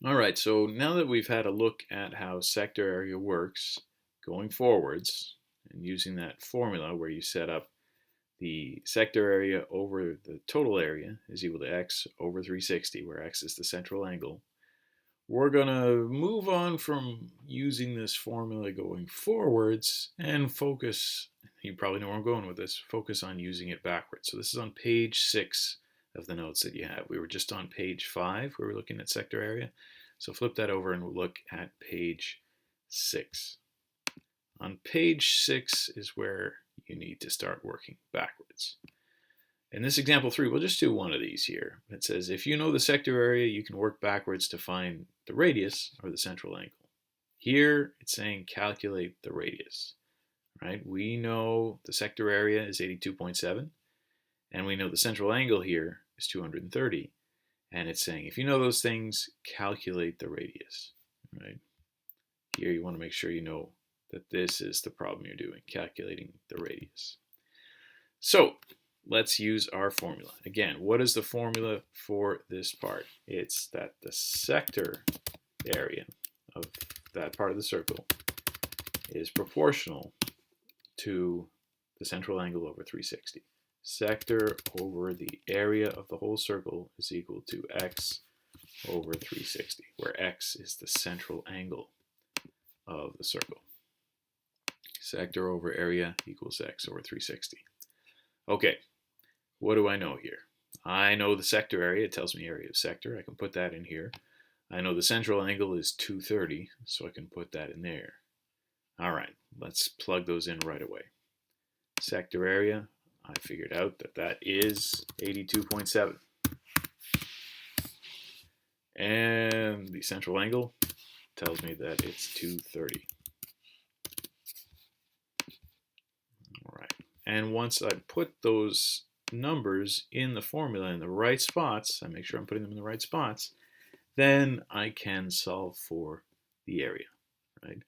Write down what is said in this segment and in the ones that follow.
All right, so now that we've had a look at how sector area works going forwards and using that formula where you set up the sector area over the total area is equal to x over 360, where x is the central angle, we're going to move on from using this formula going forwards and focus, you probably know where I'm going with this, focus on using it backwards. So this is on page 6 of the notes that you have. We were just on page 5 where we're looking at sector area. So flip that over and we'll look at page 6. On page 6 is where you need to start working backwards. In this example 3, we'll just do one of these here. It says, if you know the sector area, you can work backwards to find the radius or the central angle. Here, it's saying calculate the radius, right? We know the sector area is 82.7, and we know the central angle here is 230. And it's saying, if you know those things, calculate the radius, right? Here, you want to make sure you know that this is the problem you're doing, calculating the radius. So let's use our formula. Again, what is the formula for this part? It's that the sector area of that part of the circle is proportional to the central angle over 360. Sector over the area of the whole circle is equal to x over 360, where x is the central angle of the circle. Sector over area equals x over 360. Okay, what do I know here? I know the sector area. It tells me area of sector. I can put that in here. I know the central angle is 230, so I can put that in there. All right, let's plug those in right away. Sector area, I figured out that that is 82.7. And the central angle tells me that it's 230. All right, and once I put those numbers in the formula in the right spots, I make sure I'm putting them in the right spots, then I can solve for the area, right?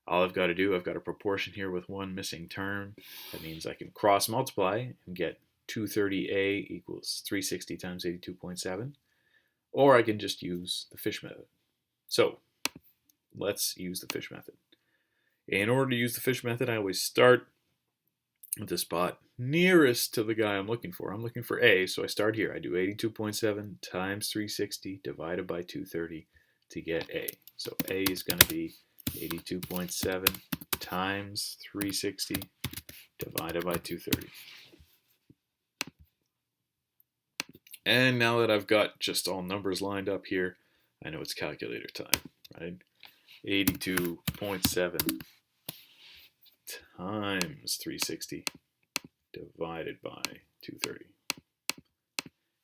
All I've got to do, I've got a proportion here with one missing term. That means I can cross multiply and get 230a equals 360 times 82.7, or I can just use the fish method. So let's use the fish method. In order to use the fish method, I always start at the spot nearest to the guy I'm looking for. I'm looking for A, so I start here. I do 82.7 times 360 divided by 230 to get A. So A is going to be 82.7 times 360 divided by 230. And now that I've got just all numbers lined up here, I know it's calculator time, right? 82.7 times 360 divided by 230.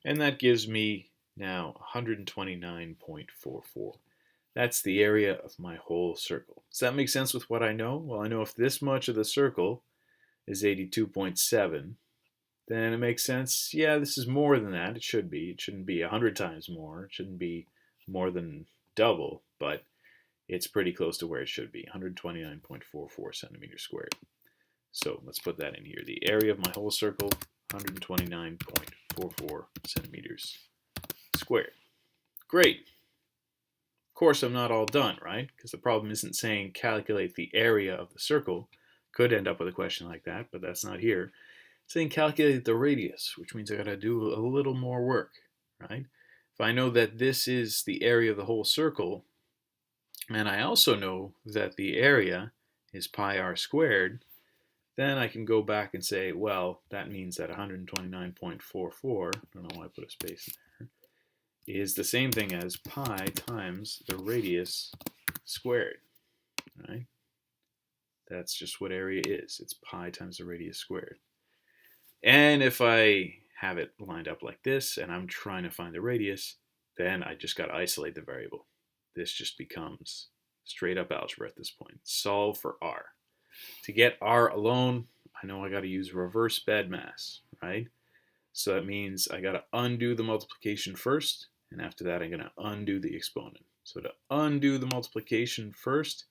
And that gives me now 129.44. That's the area of my whole circle. Does that make sense with what I know? Well, I know if this much of the circle is 82.7, then it makes sense, yeah, this is more than that. It should be. It shouldn't be 100 times more. It shouldn't be more than double, but it's pretty close to where it should be, 129.44 centimeters squared. So let's put that in here. The area of my whole circle, 129.44 centimeters squared. Great. Of course, I'm not all done, right? Because the problem isn't saying calculate the area of the circle. Could end up with a question like that, but that's not here. It's saying calculate the radius, which means I got to do a little more work, right? If I know that this is the area of the whole circle, and I also know that the area is pi r squared, then I can go back and say, well, that means that 129.44, I don't know why I put a space in there, is the same thing as pi times the radius squared, right? That's just what area is. It's pi times the radius squared. And if I have it lined up like this and I'm trying to find the radius, then I just got to isolate the variable. This just becomes straight up algebra at this point. Solve for r. To get r alone, I know I got to use reverse BEDMAS, right? So that means I got to undo the multiplication first, and after that I'm going to undo the exponent. So to undo the multiplication first,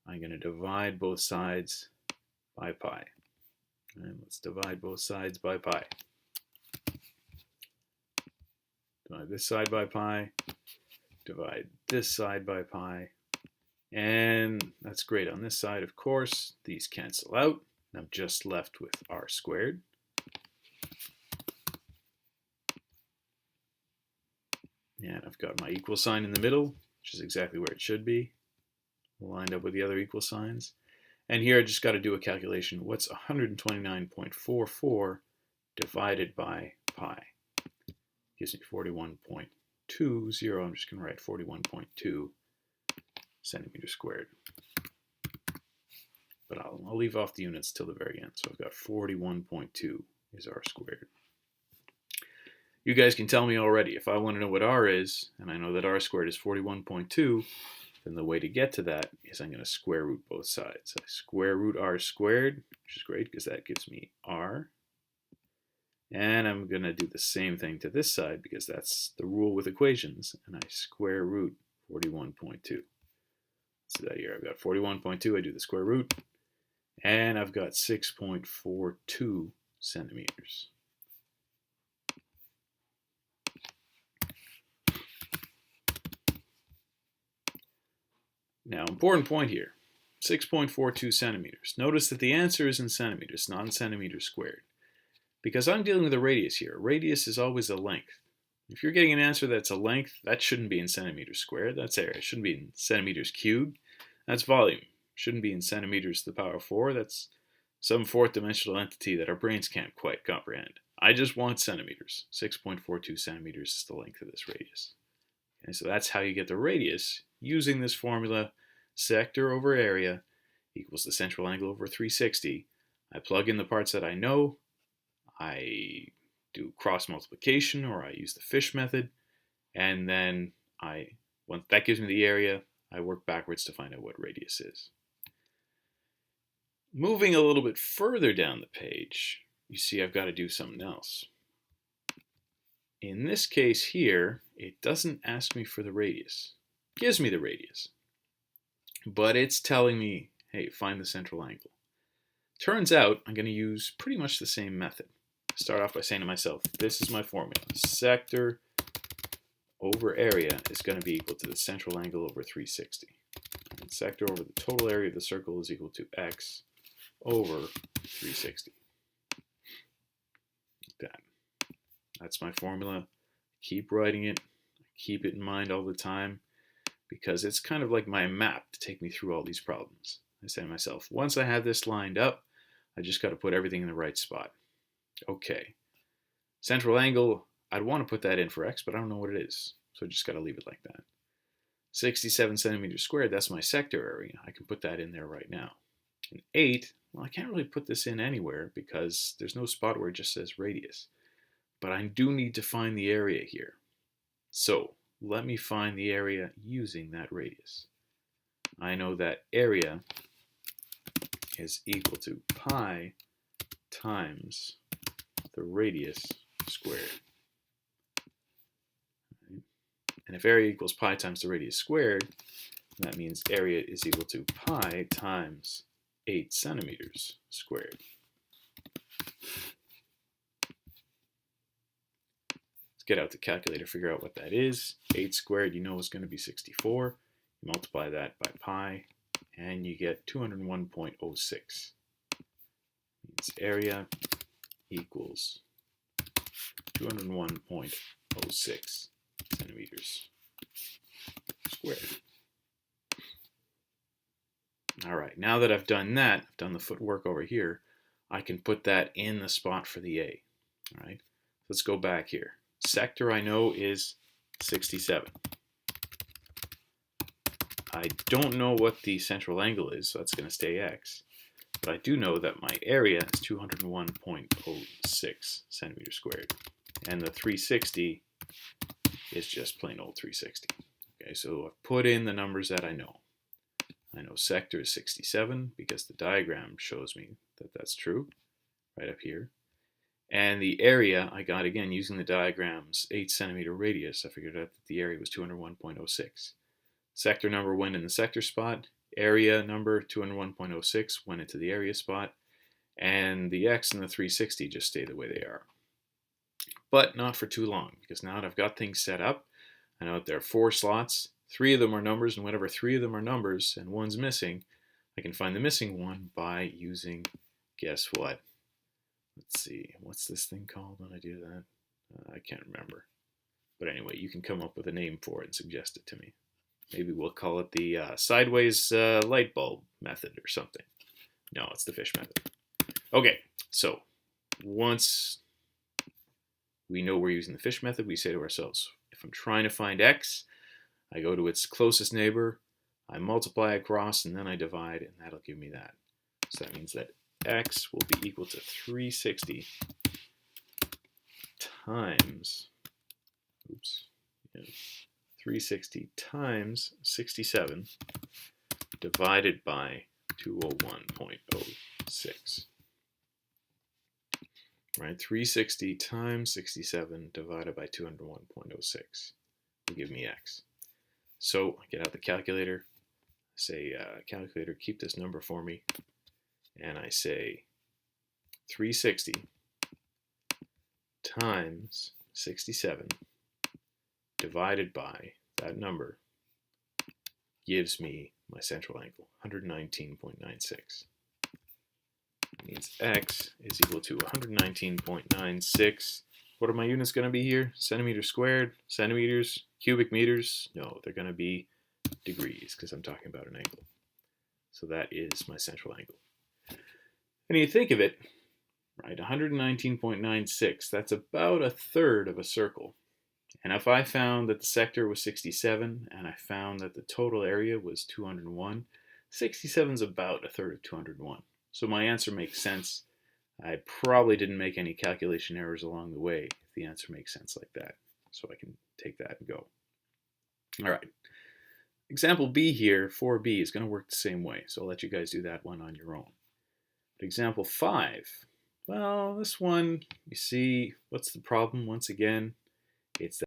I'm going to divide both sides by pi. And let's divide both sides by pi. Divide this side by pi, divide this side by pi, and that's great. On this side, of course, these cancel out. I'm just left with r squared. And I've got my equal sign in the middle, which is exactly where it should be, lined up with the other equal signs. And here I just got to do a calculation. What's 129.44 divided by pi? Gives me 41.20. I'm just going to write 41.2 centimeters squared. But I'll leave off the units till the very end. So I've got 41.2 is r squared. You guys can tell me already. If I want to know what r is, and I know that r squared is 41.2, then the way to get to that is I'm going to square root both sides. I square root r squared, which is great because that gives me r. And I'm going to do the same thing to this side because that's the rule with equations. And I square root 41.2. So that here I've got 41.2. I do the square root. And I've got 6.42 centimeters. Now, important point here, 6.42 centimeters. Notice that the answer is in centimeters, not in centimeters squared. Because I'm dealing with a radius here. A radius is always a length. If you're getting an answer that's a length, that shouldn't be in centimeters squared. That's area. It shouldn't be in centimeters cubed. That's volume. Shouldn't be in centimeters to the power of 4. That's some fourth dimensional entity that our brains can't quite comprehend. I just want centimeters. 6.42 centimeters is the length of this radius. And so that's how you get the radius using this formula, sector over area equals the central angle over 360. I plug in the parts that I know, I do cross multiplication, or I use the fish method, and then once that gives me the area, I work backwards to find out what radius is. Moving a little bit further down the page, you see I've got to do something else. In this case here, it doesn't ask me for the radius. It gives me the radius. But it's telling me, hey, find the central angle. Turns out I'm going to use pretty much the same method. Start off by saying to myself, this is my formula. Sector over area is going to be equal to the central angle over 360. And sector over the total area of the circle is equal to x over 360. Like that. That's my formula. Keep writing it. Keep it in mind all the time because it's kind of like my map to take me through all these problems. I say to myself, once I have this lined up, I just got to put everything in the right spot. Okay. Central angle, I'd want to put that in for x, but I don't know what it is. So I just got to leave it like that. 67 centimeters squared, that's my sector area. I can put that in there right now. And 8, well, I can't really put this in anywhere because there's no spot where it just says radius. But I do need to find the area here. So let me find the area using that radius. I know that area is equal to pi times the radius squared. And if area equals pi times the radius squared, that means area is equal to pi times 8 centimeters squared. Let's get out the calculator, figure out what that is. 8 squared, you know, is going to be 64. You multiply that by pi, and you get 201.06. Means area equals 201.06 centimeters squared. All right, now that I've done that, I've done the footwork over here, I can put that in the spot for the A. All right, let's go back here. Sector I know is 67. I don't know what the central angle is, so that's going to stay x. But I do know that my area is 201.06 centimeters squared. And the 360 is just plain old 360. Okay, so I've put in the numbers that I know. I know sector is 67 because the diagram shows me that that's true, right up here. And the area I got, again, using the diagram's 8 centimeter radius, I figured out that the area was 201.06. Sector number went in the sector spot, area number 201.06 went into the area spot, and the x and the 360 just stay the way they are. But not for too long, because now that I've got things set up, I know that there are 4 slots. 3 of them are numbers, and whenever 3 of them are numbers and one's missing, I can find the missing one by using, guess what? Let's see, what's this thing called when I do that? I can't remember. But anyway, you can come up with a name for it and suggest it to me. Maybe we'll call it the sideways light bulb method or something. No, it's the fish method. Okay, so once we know we're using the fish method, we say to ourselves, if I'm trying to find x, I go to its closest neighbor, I multiply across, and then I divide, and that'll give me that. So that means that x will be equal to 360 times, 360 times 67 divided by 201.06. Right, 360 times 67 divided by 201.06 will give me x. So I get out the calculator, say, calculator, keep this number for me, and I say 360 times 67 divided by that number gives me my central angle, 119.96. Means x is equal to 119.96. What are my units going to be here? Centimeters squared, centimeters, cubic meters? No, they're going to be degrees because I'm talking about an angle. So that is my central angle. And you think of it, right, 119.96, that's about a third of a circle. And if I found that the sector was 67 and I found that the total area was 201, 67 is about a third of 201. So my answer makes sense. I probably didn't make any calculation errors along the way if the answer makes sense like that. So I can take that and go. All right. Example B here, 4B, is going to work the same way. So I'll let you guys do that one on your own. But example 5, well, this one, you see, what's the problem once again? It's